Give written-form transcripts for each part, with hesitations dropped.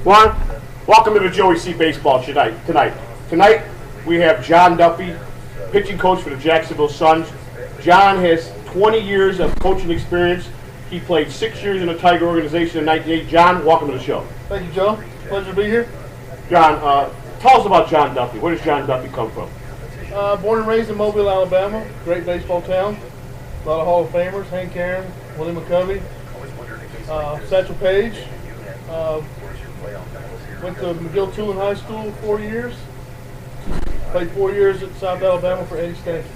Juan, welcome to the Joey.C Baseball tonight. Tonight, we have John Duffy, pitching coach for the Jacksonville Suns. John has 20 years of coaching experience. He played 6 years in the Tiger organization in 1998. John, welcome to the show. Thank you, Joe. Pleasure to be here. John, tell us about John Duffy. Where does John Duffy come from? Born and raised in Mobile, Alabama. Great baseball town. A lot of Hall of Famers. Hank Aaron, Willie McCovey, Satchel Paige. Went to McGill-Tulane High School 4 years. Played 4 years at South Alabama for Eddie Stanton.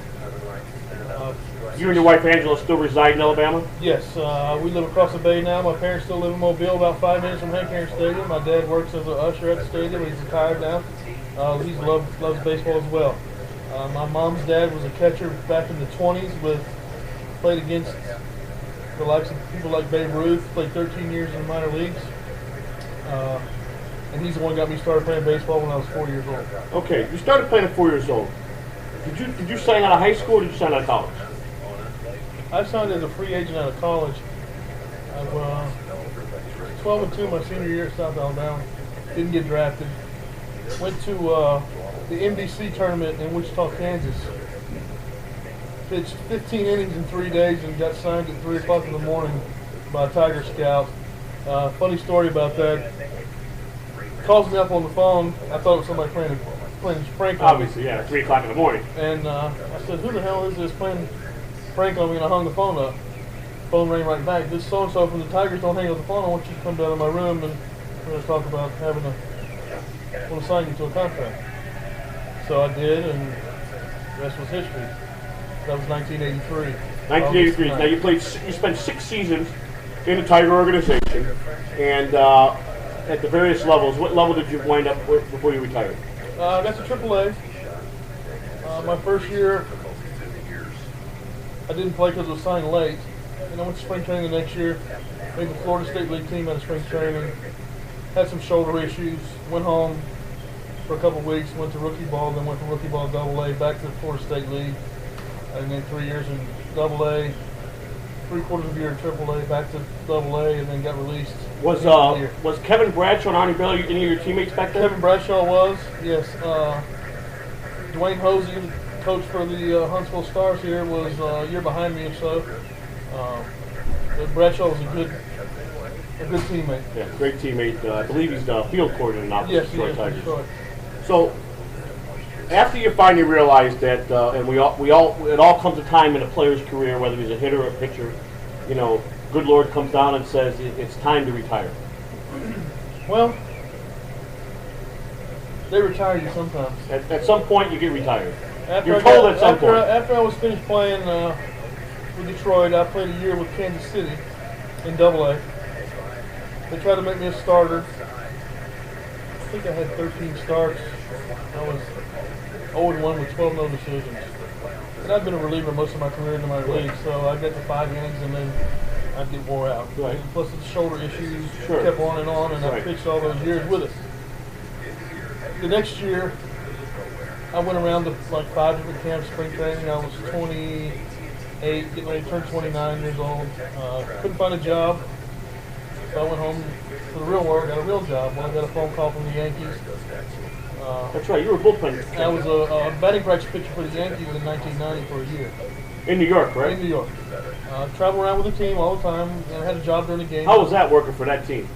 You and your wife Angela still reside in Alabama? Yes, we live across the bay now. My parents still live in Mobile, about 5 minutes from Hank Aaron Stadium. My dad works as an usher at the stadium. He's retired now. He loves baseball as well. My mom's dad was a catcher back in the 20s. Played against the likes of people like Babe Ruth. Played 13 years in the minor leagues. And he's the one who got me started playing baseball when I was 4 years old. Okay, you started playing at 4 years old. Did you sign out of high school or did you sign out of college? I signed as a free agent out of college. I was 12-2 my senior year at South Alabama. Didn't get drafted. Went to the MDC tournament in Wichita, Kansas. Pitched 15 innings in 3 days and got signed at 3 o'clock in the morning by a Tiger scout. Funny story about that. Calls me up on the phone. I thought it was somebody playing a prank on me. Obviously, yeah, 3 o'clock in the morning. And I said, who the hell is this playing prank on me? And I hung the phone up. Phone rang right back. This so-and-so from the Tigers, don't hang up the phone. I want you to come down to my room and we're going to talk about want to sign you to a contract. So I did, and the rest was history. That was 1983. 1983. Now you spent 6 seasons in the Tiger organization, and at the various levels. What level did you wind up with before you retired? I got to AAA. My first year, I didn't play because I was signed late. And I went to spring training the next year. Made the Florida State League team out of spring training. Had some shoulder issues. Went home for a couple of weeks. Went to rookie ball. Then went from rookie ball to AA. Back to the Florida State League. And then 3 years in AA. 3/4 of a year in AAA. Back to AA. And then got released. Was Kevin Bradshaw and Arnie Bailey any of your teammates back then? Kevin Bradshaw was, yes. Dwayne Hosey, coach for the Huntsville Stars here, was a year behind me or so. But Bradshaw was a good teammate. Yeah, great teammate. I believe he's the field coordinator now for the Detroit Tigers. Sure. So, after you finally realized that, and it all comes a time in a player's career, whether he's a hitter or a pitcher, good Lord comes down and says it's time to retire. Well, they retire you sometimes. At some point, you get retired. After I was finished playing with Detroit, I played a year with Kansas City in AA. They tried to make me a starter. I think I had 13 starts. I was 0-1 with 12 no decisions. And I've been a reliever most of my career in the minor league, so I got to 5 innings and then I'd get wore out. Right. Plus the shoulder issues Sure. kept on, and I pitched all those years with it. The next year, I went around to like 5 different camps, spring training. I was 28, getting ready to turn 29 years old. Couldn't find a job, so I went home to the real world, got a real job. Well, I got a phone call from the Yankees. That's right, you were a bullpen. I was a batting practice pitcher for the Yankees in 1990 for a year. In New York, right? In New York. Traveled around with the team all the time, and I had a job during the game. How was that working for that team?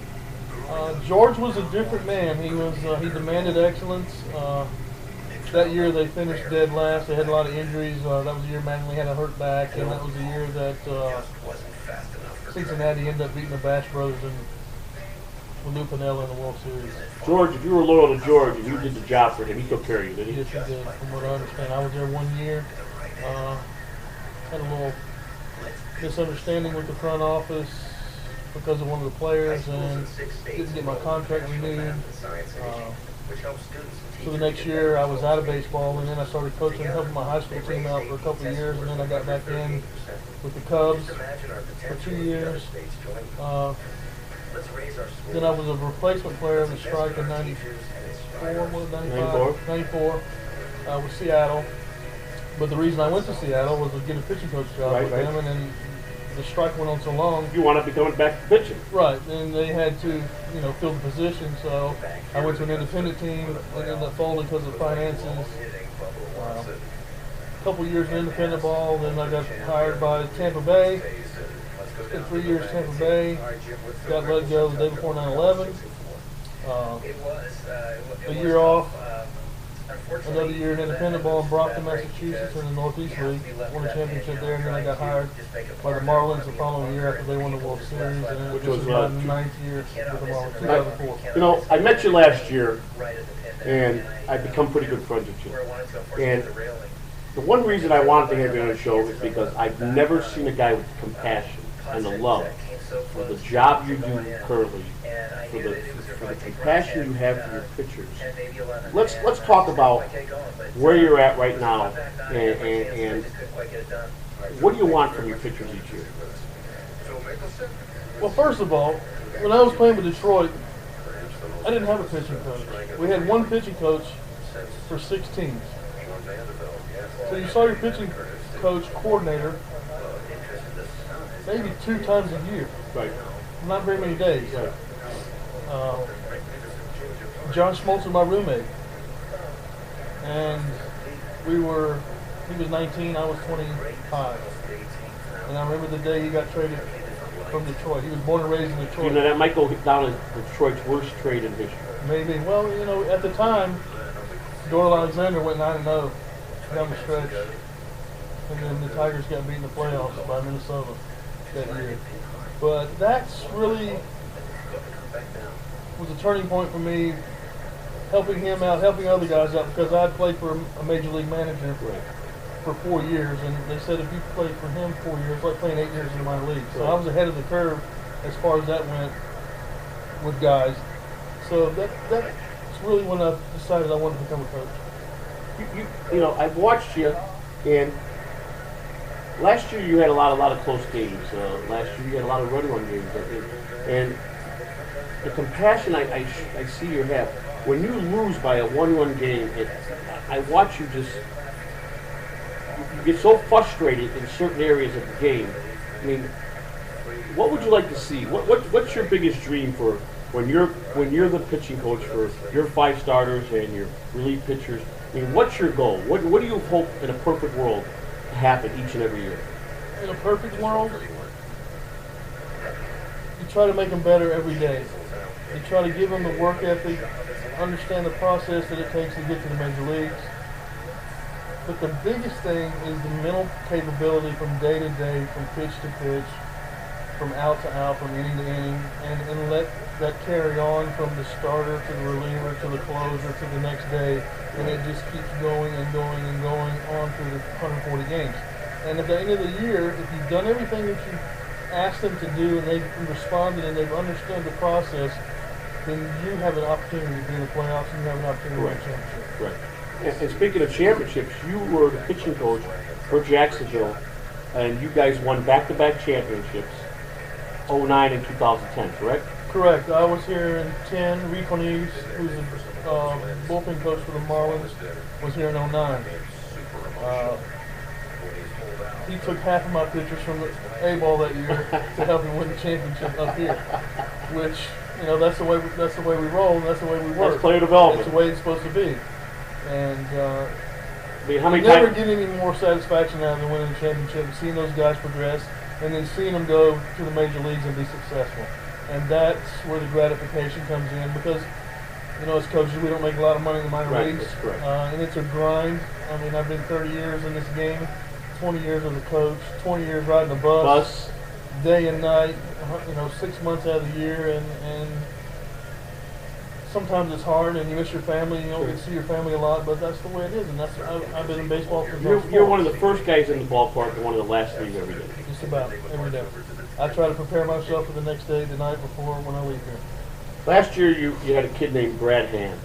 George was a different man. He demanded excellence. That year they finished dead last. They had a lot of injuries. That was the year Manley had a hurt back, and that was the year that Cincinnati ended up beating the Bash Brothers with Lou Piniella in the World Series. George, if you were loyal to George and you did the job for him, he took care of you, didn't he? Yes, he did, from what I understand. I was there 1 year. Had a little misunderstanding with the front office because of one of the players and didn't get my contract renewed. So the next year I was out of baseball, and then I started coaching, helping my high school team out for a couple of years, and then I got back in with the Cubs for 2 years. Then I was a replacement player in the strike in 94 with Seattle. But the reason I went to Seattle was to get a pitching coach job with them, and then the strike went on so long. You wound up becoming back to pitching. Right, and they had to, fill the position. So I went to an independent team and ended up folding because of finances. A couple years in independent ball, then I got hired by Tampa Bay. Spent 3 years in Tampa Bay. Got let go the day before 9/11. A year off. Another year in independent ball in Brockton, Massachusetts, in the Northeast League. Won a championship there, and then I got hired by the Marlins the following year after they won the World Series, and Which this was, my ninth year with the Marlins, 2004. I met you last year, and I've become pretty good friends with you. And the one reason I wanted to have you on the show is because I've never seen a guy with compassion and the love for the job you do currently, for the compassion you have for your pitchers. Let's talk about where you're at right now, and what do you want from your pitchers each year? Well, first of all, when I was playing with Detroit, I didn't have a pitching coach. We had one pitching coach for 6 teams. So you saw your pitching coach coordinator maybe 2 times a year. Right. Not very many days. Right. John Schmaltz was my roommate. And he was 19, I was 25. And I remember the day he got traded from Detroit. He was born and raised in Detroit. You know, that might go down as Detroit's worst trade in history. Maybe. Well, at the time, Doyle Alexander went 9-0 down the stretch. And then the Tigers got beat in the playoffs by Minnesota that year. But that's really was a turning point for me, helping him out, helping other guys out, because I had played for a major league manager for 4 years, and they said if you played for him 4 years, it's like playing 8 years in the minor league. So I was ahead of the curve as far as that went with guys. So that's really when I decided I wanted to become a coach. I've watched you, and last year you had a lot of close games. Last year you had a lot of run games, and the compassion I see you have when you lose by a 1-run game. I watch you just. You get so frustrated in certain areas of the game. I mean, what would you like to see? What's your biggest dream for when you're the pitching coach for your 5 starters and your relief pitchers? I mean, what's your goal? What do you hope in a perfect world to happen each and every year? In a perfect world, you try to make them better every day. You try to give them the work ethic, understand the process that it takes to get to the major leagues. But the biggest thing is the mental capability from day to day, from pitch to pitch, from out to out, from inning to inning, and let that carry on from the starter to the reliever to the closer to the next day, and it just keeps going and going and going on through the 140 games. And at the end of the year, if you've done everything that you asked them to do and they've responded and they've understood the process, then you have an opportunity to be in the playoffs and you have an opportunity to win a championship. Right. And speaking of championships, you were the pitching coach for Jacksonville, and you guys won back-to-back championships, 2009 and 2010, correct? Correct. I was here in 10. Rico Neves, who's the bullpen coach for the Marlins, was here in 2009. He took half of my pitchers from the A-ball that year to help him win the championship up here, which, that's the way we roll, and that's the way we work. That's player development. That's the way it's supposed to be. And how many you never times? get any more satisfaction out of winning the championship, seeing those guys progress, and then seeing them go to the major leagues and be successful. And that's where the gratification comes in, because, as coaches, we don't make a lot of money in the minor leagues. That's correct. And it's a grind. I mean, I've been 30 years in this game, 20 years as a coach, 20 years riding a bus. Day and night, 6 months out of the year, and sometimes it's hard, and you miss your family. You don't get to see your family a lot, but that's the way it is, and I've been in baseball for You're one of the first guys in the ballpark and one of the last to leave every day. just about every day. I try to prepare myself for the next day, the night before, when I leave here. Last year, you had a kid named Brad Hand.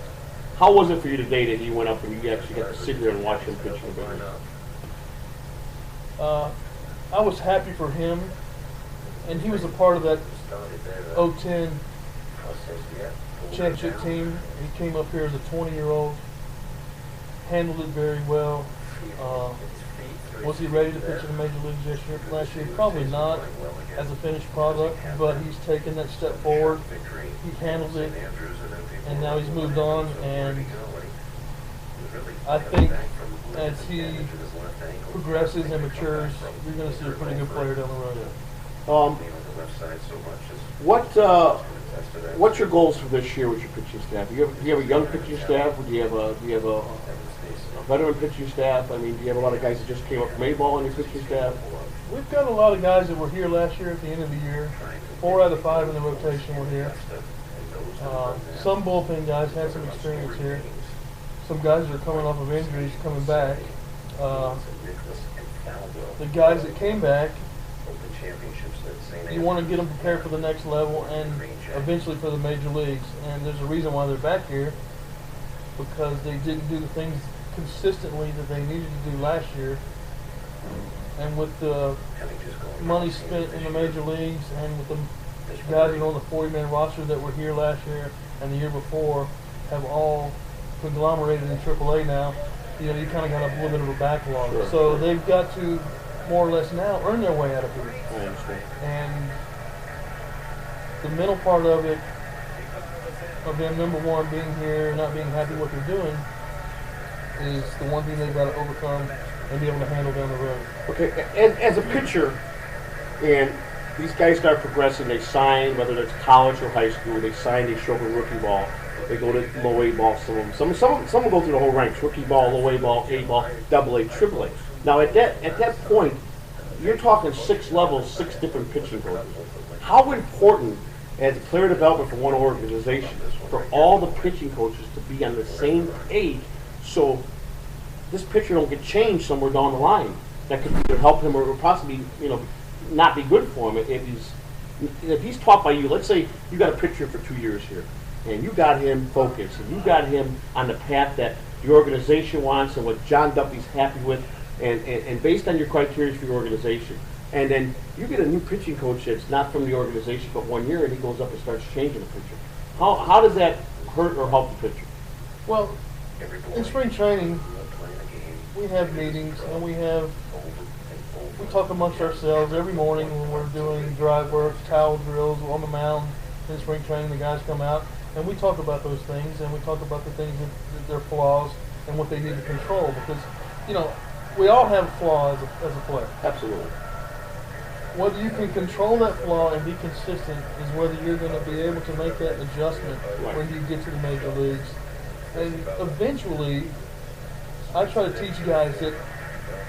How was it for you today that he went up and you actually got to sit there and watch him pitch in the big league? I was happy for him, and he was a part of that 010 championship team. He came up here as a 20-year-old, handled it very well. Was he ready to pitch in the major leagues this year? Last year, probably not as a finished product, but he's taken that step forward. He handled it, and now he's moved on. And I think as he progresses and matures, you're going to see a pretty good player down the road. What's your goals for this year with your pitching staff? Do you have a young pitching staff, or do you have a veteran pitching staff? I mean, do you have a lot of guys that just came up from A-ball on your pitching staff? We've got a lot of guys that were here last year at the end of the year. 4 out of 5 in the rotation were here. Some bullpen guys had some experience here. Some guys that are coming off of injuries coming back. The guys that came back, you want to get them prepared for the next level and eventually for the major leagues. And there's a reason why they're back here, because they didn't do the things consistently that they needed to do last year. And with the money spent in the major leagues and with the guys that are on the 40-man roster that were here last year and the year before have all conglomerated in AAA now, you kind of got a little bit of a backlog. Sure. So they've got to more or less now earn their way out of here. I understand. And the mental part of it, of them, number one, being here, not being happy what they're doing, is the one thing they've got to overcome and be able to handle down the road. Okay, and as a pitcher, and these guys start progressing, they sign, whether it's college or high school, they sign, they show up in rookie ball, they go to low A ball, some of them. Some will go through the whole ranks, rookie ball, low A ball, A ball, double A, triple A. Now at that point, you're talking 6 levels, 6 different pitching coaches. How important, as player development for one organization, for all the pitching coaches to be on the same page, so this pitcher don't get changed somewhere down the line that could either help him or possibly, not be good for him if he's taught by you. Let's say you got a pitcher for 2 years here, and you got him focused, and you got him on the path that the organization wants and what John Duffy's happy with, and based on your criteria for your organization. And then you get a new pitching coach that's not from the organization but 1 year, and he goes up and starts changing the pitcher. How does that hurt or help the pitcher? Well, in spring training, we have meetings and we talk amongst ourselves every morning when we're doing drive work, towel drills on the mound. In spring training, the guys come out and we talk about those things, and we talk about the things that their flaws and what they need to control, because we all have flaws as a player. Absolutely. Whether you can control that flaw and be consistent is whether you're going to be able to make that adjustment when you get to the major leagues. And eventually, I try to teach guys that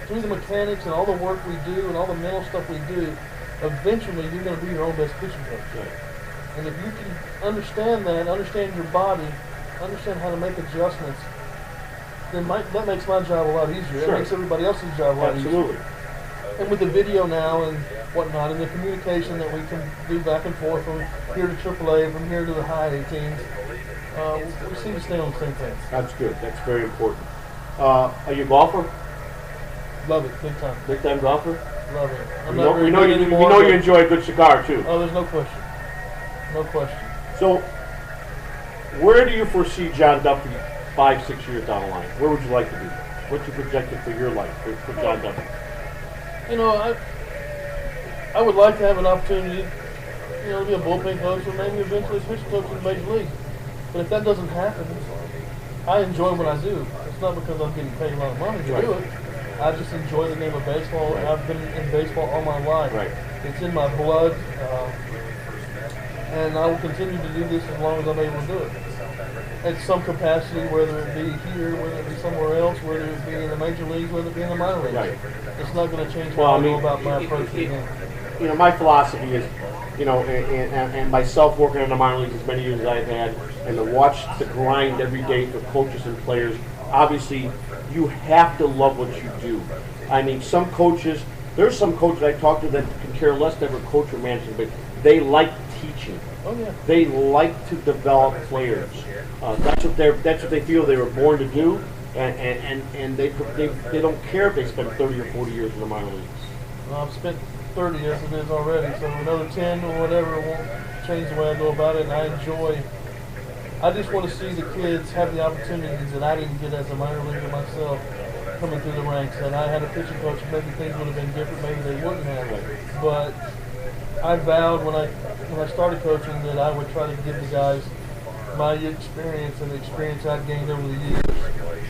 through the mechanics and all the work we do and all the mental stuff we do, eventually you're going to be your own best pitching coach. Right. And if you can understand that, understand your body, understand how to make adjustments, then that makes my job a lot easier. Sure. It makes everybody else's job a lot Absolutely. easier. And with the video now and whatnot, and the communication that we can do back and forth from here to AAA, from here to the high A teams, we seem to stay on the same page. That's good. That's very important. Are you a golfer? Love it, big time. Big time golfer? Love it. We know you enjoy a good cigar too. Oh, there's no question. No question. So, where do you foresee John Duffy 5-6 years down the line? Where would you like to be? What's your projected for your life for John Duffy? I would like to have an opportunity, to be a bullpen coach or maybe eventually a pitching coach in the major league. But if that doesn't happen, I enjoy what I do. It's not because I'm getting paid a lot of money to do it. I just enjoy the game of baseball. Right. I've been in baseball all my life. Right. It's in my blood, and I will continue to do this as long as I'm able to do it. At some capacity, whether it be here, whether it be somewhere else, whether it be in the major leagues, whether it be in the minor leagues. Right. It's not going to change how I go about my approach to the game. My philosophy is, and myself working in the minor leagues as many years as I've had, and to watch the grind every day for coaches and players, obviously you have to love what you do. I mean, there's some coaches I talk to that can care less than ever coach or manager, but they like teaching. Oh yeah. They like to develop players. That's what they feel they were born to do, and they don't care if they spend 30 or 40 years in the minor leagues. Well, I've spent 30 as it is already, so another 10 or whatever won't change the way I go about it, and I just want to see the kids have the opportunities that I didn't get as a minor leaguer myself, coming through the ranks, and I had a pitching coach, maybe things would have been different, maybe they wouldn't have. But I vowed when I started coaching that I would try to give the guys my experience and the experience I've gained over the years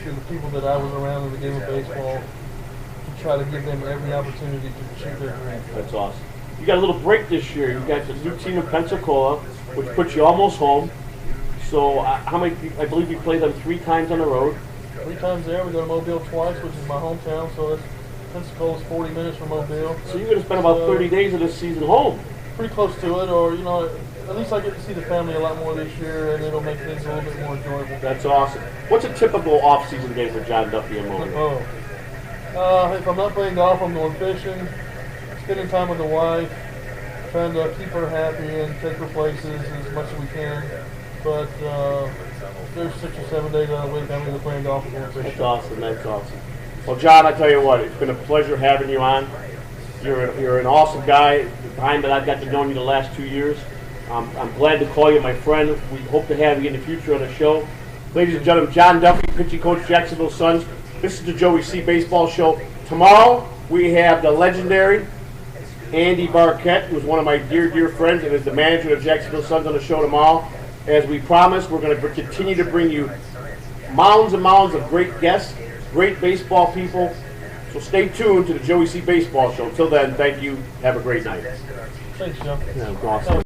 to the people that I was around in the game of baseball, to try to give them every opportunity to achieve their dreams. That's awesome. You got a little break this year. You got the new team in Pensacola, which puts you almost home. So how many? I believe you played them 3 times on the road. 3 times there. We go to Mobile twice, which is my hometown. So that's Pensacola's 40 minutes from Mobile. So you're going to spend about 30 days of this season home. Pretty close to it, or at least I get to see the family a lot more this year, and it'll make things a little bit more enjoyable. That's awesome. What's a typical off-season day for John Duffy and Mobile? If I'm not playing golf, I'm going fishing, spending time with the wife, trying to keep her happy and take her places as much as we can. But there's 6 or 7 days out of the week I'm either playing golf or going fishing. That's awesome. That's awesome. Well, John, I tell you what, it's been a pleasure having you on. You're an awesome guy. The time that I've got to know you the last 2 years, I'm glad to call you my friend. We hope to have you in the future on the show. Ladies and gentlemen, John Duffy, pitching coach, Jacksonville Suns. This is the Joey.C Baseball Show. Tomorrow we have the legendary Andy Barquette, who's one of my dear friends and is the manager of the Jacksonville Suns, on the show tomorrow. As we promised, we're going to continue to bring you mounds and mounds of great guests, great baseball people. So stay tuned to the Joey.C Baseball Show. Until then, thank you. Have a great night. Thanks, Joe. Yeah, awesome.